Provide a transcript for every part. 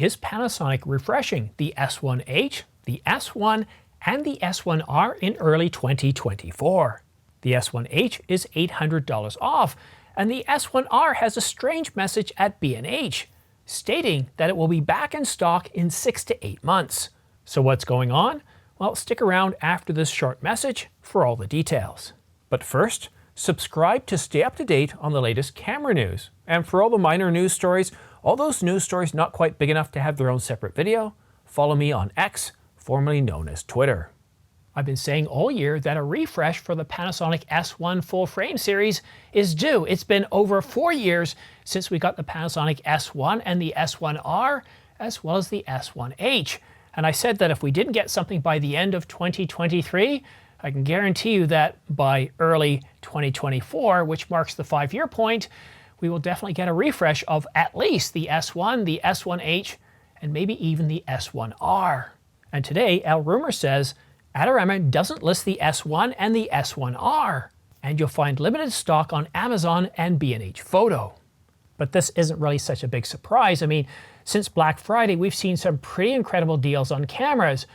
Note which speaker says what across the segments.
Speaker 1: is Panasonic refreshing the S1H, the S1, and the S1R in early 2024. The S1H is $800 off, and the S1R has a strange message at B&H, stating that it will be back in stock in 6 to 8 months. So what's going on? Well, stick around after this short message for all the details. But first, subscribe to stay up to date on the latest camera news. And for all the minor news stories, all those news stories not quite big enough to have their own separate video, follow me on X, formerly known as Twitter. I've been saying all year that a refresh for the Panasonic S1 full frame series is due. It's been over 4 years since we got the Panasonic S1 and the S1R, as well as the S1H. And I said that if we didn't get something by the end of 2023, I can guarantee you that by early 2024, which marks the 5-year point, we will definitely get a refresh of at least the S1, the S1H, and maybe even the S1R. And today, El Rumor says Adorama doesn't list the S1 and the S1R, and you'll find limited stock on Amazon and B&H Photo. But this isn't really such a big surprise. I mean, since Black Friday, we've seen some pretty incredible deals on cameras.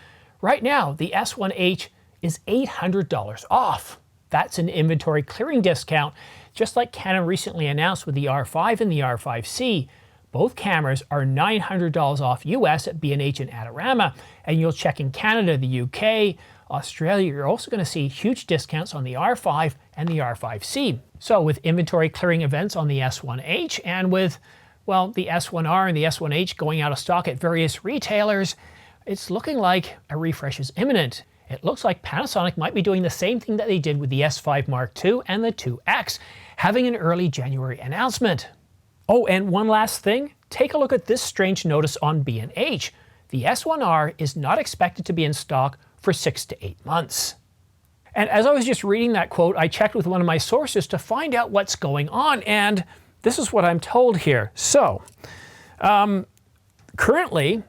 Speaker 1: Right now, the S1H is $800 off. That's an inventory clearing discount, just like Canon recently announced with the R5 and the R5C. Both cameras are $900 off US at B&H and Adorama, and you'll check in Canada, the UK, Australia, you're also going to see huge discounts on the R5 and the R5C. So with inventory clearing events on the S1H and with, well, the S1R and the S1H going out of stock at various retailers, it's looking like a refresh is imminent. It looks like Panasonic might be doing the same thing that they did with the S5 Mark II and the 2X, having an early January announcement. Oh, and one last thing, take a look at this strange notice on B&H. The S1R is not expected to be in stock for 6 to 8 months. And as I was just reading that quote, I checked with one of my sources to find out what's going on, and this is what I'm told here. So, currently,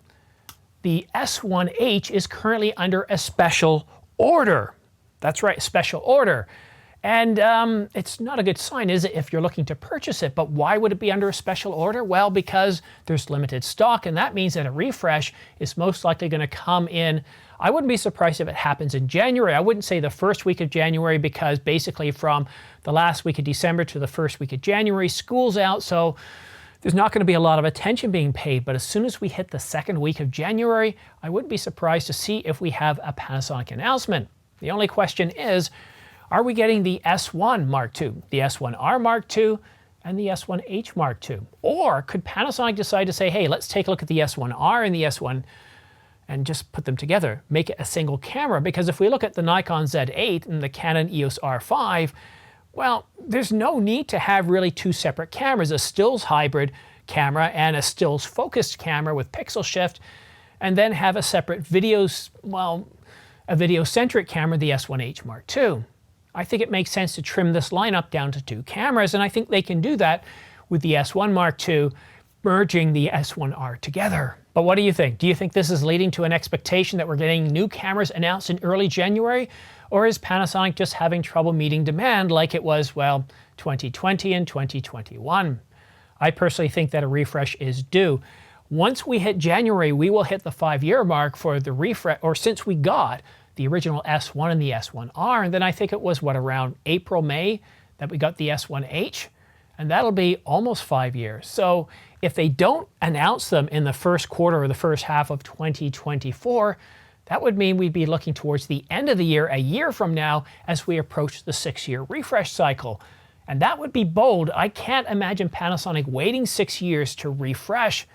Speaker 1: the S1H is currently under a special order. That's right, special order. And it's not a good sign, is it, if you're looking to purchase it? But why would it be under a special order? Well, because there's limited stock, and that means that a refresh is most likely going to come in. I wouldn't be surprised if it happens in January. I wouldn't say the first week of January, because basically from the last week of December to the first week of January, school's out, so there's not going to be a lot of attention being paid. But as soon as we hit the second week of January, I wouldn't be surprised to see if we have a Panasonic announcement. The only question is, are we getting the S1 Mark II, the S1R Mark II, and the S1H Mark II? Or could Panasonic decide to say, hey, let's take a look at the S1R and the S1 and just put them together, make it a single camera? Because if we look at the Nikon Z8 and the Canon EOS R5, well, there's no need to have really two separate cameras, a stills hybrid camera and a stills focused camera with pixel shift, and then have a separate a video-centric camera, the S1H Mark II. I think it makes sense to trim this lineup down to 2 cameras, and I think they can do that with the S1 Mark II merging the S1R together. But what do you think? Do you think this is leading to an expectation that we're getting new cameras announced in early January? Or is Panasonic just having trouble meeting demand like it was, well, 2020 and 2021? I personally think that a refresh is due. Once we hit January, we will hit the 5-year mark for the refresh, or since we got the original S1 and the S1R, and then I think it was, what, around April, May that we got the S1H, and that'll be almost 5 years. So if they don't announce them in the first quarter or the first half of 2024, that would mean we'd be looking towards the end of the year, a year from now, as we approach the 6-year refresh cycle. And that would be bold. I can't imagine Panasonic waiting 6 years to refresh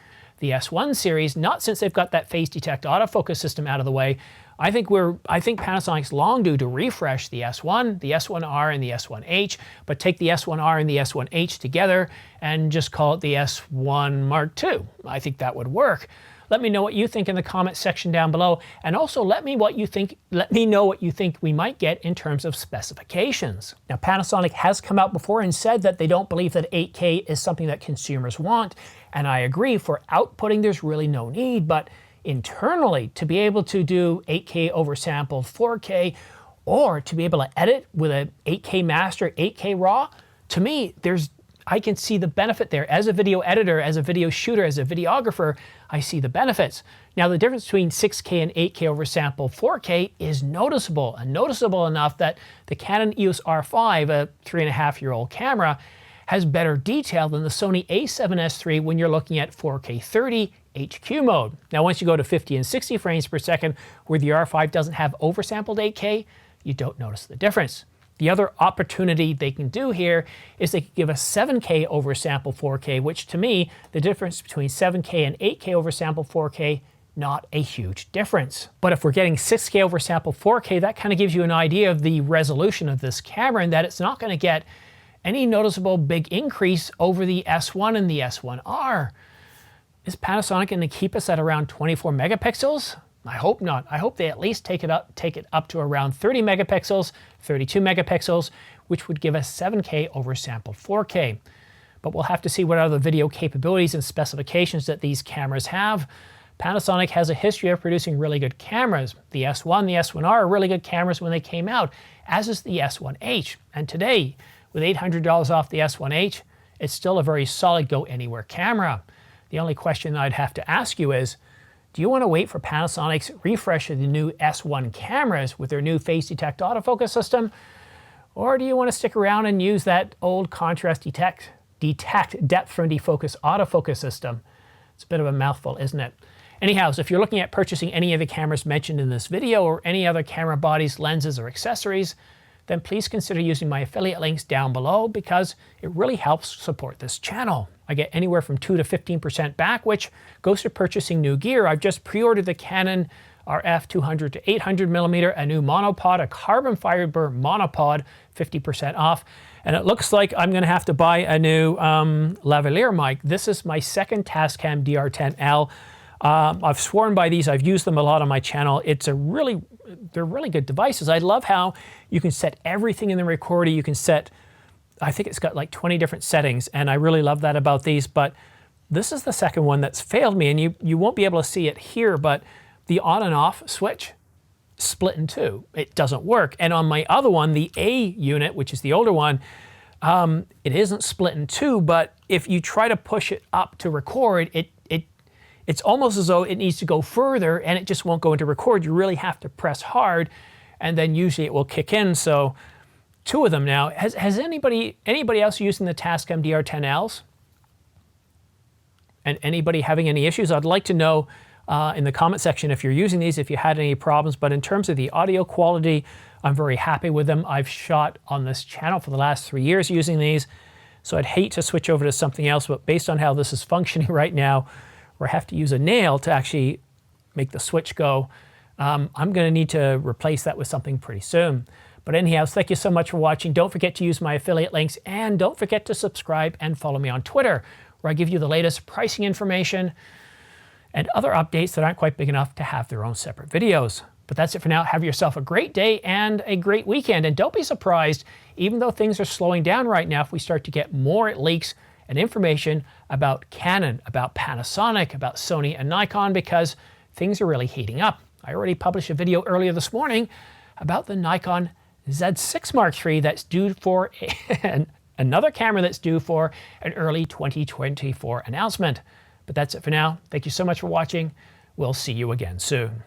Speaker 1: the S1 series, not since they've got that phase detect autofocus system out of the way. I think Panasonic's long due to refresh the S1, the S1R, and the S1H, but take the S1R and the S1H together and just call it the S1 Mark II. I think that would work. Let me know what you think in the comment section down below, and also let me know what you think we might get in terms of specifications. Now, Panasonic has come out before and said that they don't believe that 8K is something that consumers want, and I agree. For outputting, there's really no need, but internally, to be able to do 8K oversampled 4K, or to be able to edit with a 8K master, 8K raw, to me, there's I can see the benefit there. As a video editor, as a video shooter, as a videographer, I see the benefits. Now the difference between 6K and 8K oversample 4K is noticeable, and noticeable enough that the Canon EOS R5, a 3.5-year-old camera, has better detail than the Sony a7S III when you're looking at 4K 30 HQ mode. Now once you go to 50 and 60 frames per second, where the R5 doesn't have oversampled 8K, you don't notice the difference. The other opportunity they can do here is they can give us 7K oversample 4K, which to me, the difference between 7K and 8K oversample 4K, not a huge difference. But if we're getting 6K oversample 4K, that kind of gives you an idea of the resolution of this camera, and that it's not going to get any noticeable big increase over the S1 and the S1R. Is Panasonic going to keep us at around 24 megapixels? I hope not. I hope they at least take it up to around 30 megapixels, 32 megapixels, which would give us 7K oversample 4K. But we'll have to see what other video capabilities and specifications that these cameras have. Panasonic has a history of producing really good cameras. The S1, the S1R are really good cameras when they came out, as is the S1H. And today, with $800 off the S1H, it's still a very solid go-anywhere camera. The only question that I'd have to ask you is, do you want to wait for Panasonic's refresh of the new S1 cameras with their new phase detect autofocus system? Or do you want to stick around and use that old contrast detect depth from defocus autofocus system? It's a bit of a mouthful, isn't it? Anyhow, so if you're looking at purchasing any of the cameras mentioned in this video or any other camera bodies, lenses, or accessories, then please consider using my affiliate links down below because it really helps support this channel. I get anywhere from 2 to 15% back, which goes to purchasing new gear. I've just pre-ordered the Canon RF 200 to 800 millimeter, a new monopod, a carbon fiber monopod, 50% off. And it looks like I'm going to have to buy a new lavalier mic. This is my second Tascam DR10L. I've sworn by these. I've used them a lot on my channel. They're really good devices. I love how you can set everything in the recorder. You can set, I think it's got like 20 different settings, and I really love that about these. But this is the second one that's failed me, and you won't be able to see it here, but the on and off switch split in two. It doesn't work. And on my other one, the A unit, which is the older one, it isn't split in two, but if you try to push it up to record, it's almost as though it needs to go further and it just won't go into record. You really have to press hard, and then usually it will kick in. So two of them now. Has anybody else using the Tascam DR10Ls? And anybody having any issues? I'd like to know in the comment section if you're using these, if you had any problems. But in terms of the audio quality, I'm very happy with them. I've shot on this channel for the last 3 years using these, so I'd hate to switch over to something else, but based on how this is functioning right now, where I have to use a nail to actually make the switch go, I'm going to need to replace that with something pretty soon. But anyhow, thank you so much for watching. Don't forget to use my affiliate links, and don't forget to subscribe and follow me on Twitter, where I give you the latest pricing information and other updates that aren't quite big enough to have their own separate videos. But that's it for now. Have yourself a great day and a great weekend. And don't be surprised, even though things are slowing down right now, if we start to get more leaks and information about Canon, about Panasonic, about Sony and Nikon, because things are really heating up. I already published a video earlier this morning about the Nikon Z6 Mark III that's due for another camera that's due for an early 2024 announcement. But that's it for now. Thank you so much for watching. We'll see you again soon.